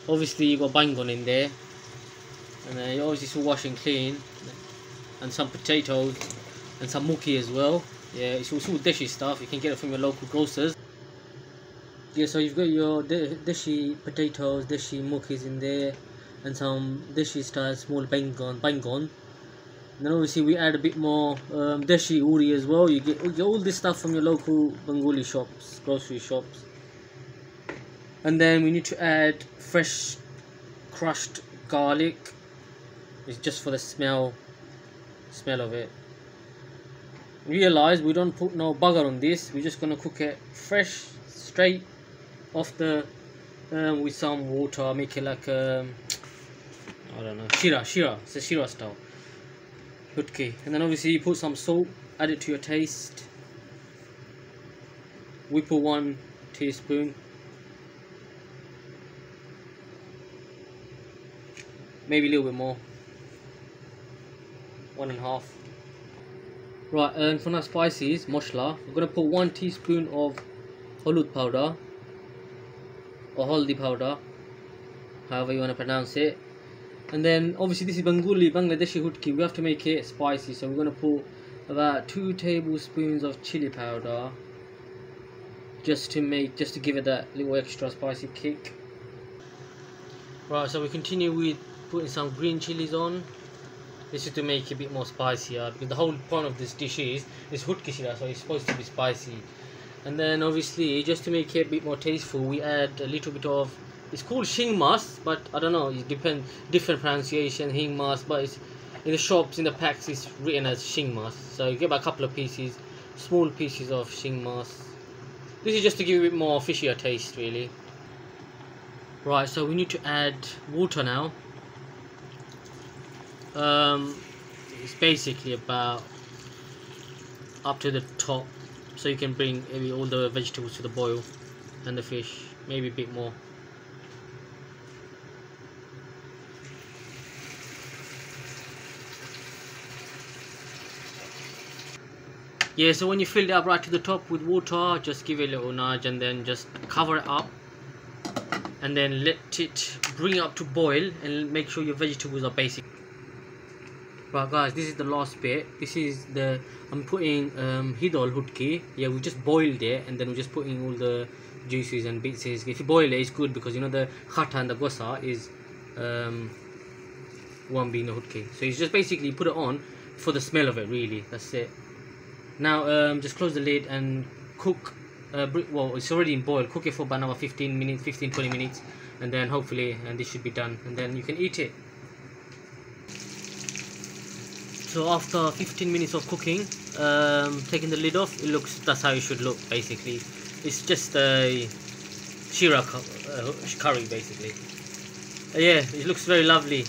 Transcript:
Obviously you got bangon in there, and then you obviously wash and clean, and some potatoes and some muki as well. Yeah, it's all dishy stuff. You can get it from your local grocers. Yeah, so you've got your dishy potatoes, dishy mukis in there, and some dishy style small bangon. And then obviously we add a bit more deshi uri as well. You get all this stuff from your local Bengali shops, grocery shops. And then we need to add fresh crushed garlic. It's just for the smell of it. Realize we don't put no bugger on this. We're just gonna cook it fresh, straight off the with some water. Make it like I don't know, shira. It's a shira style. Shutki. And then obviously you put some salt, add it to your taste. We put 1 teaspoon. Maybe a little bit more. 1.5. Right, and for our spices, mashla, we're gonna put 1 teaspoon of halud powder or haldi powder, however you wanna pronounce it. And then obviously this is Bangladeshi hutki. We have to make it spicy, so we're gonna put about 2 tablespoons of chili powder, just to give it that little extra spicy kick. Right, so we continue with putting some green chilies on. This is to make it a bit more spicier, because the whole point of this dish is hutki shira, so it's supposed to be spicy. And then obviously just to make it a bit more tasteful, we add a little bit of, it's called shing mas, but I don't know, it depends, different pronunciation, hing mas, but it's in the shops, in the packs, it's written as shing mas. So you get about a couple of pieces, small pieces of shing mas. This is just to give it a bit more fishier taste, really. Right, so we need to add water now. It's basically about up to the top, so you can bring maybe all the vegetables to the boil, and the fish, maybe a bit more. Yeah, so when you fill it up right to the top with water, just give it a little nudge and then just cover it up, and then let it bring up to boil, and make sure your vegetables are basic. Right guys, this is the last bit. This is the, I'm putting hidol hutki. Yeah, we just boiled it, and then we're just putting all the juices and bits. If you boil it, it's good, because you know the khata and the gosa is one being the hutki. So it's just basically put it on for the smell of it, really. That's it. Now just close the lid and cook. Well, it's already in boil. Cook it for about another 15 minutes, 15-20 minutes, and then hopefully, and this should be done, and then you can eat it. So after 15 minutes of cooking, taking the lid off, that's how it should look, basically. It's just a shira curry, basically. Yeah, it looks very lovely.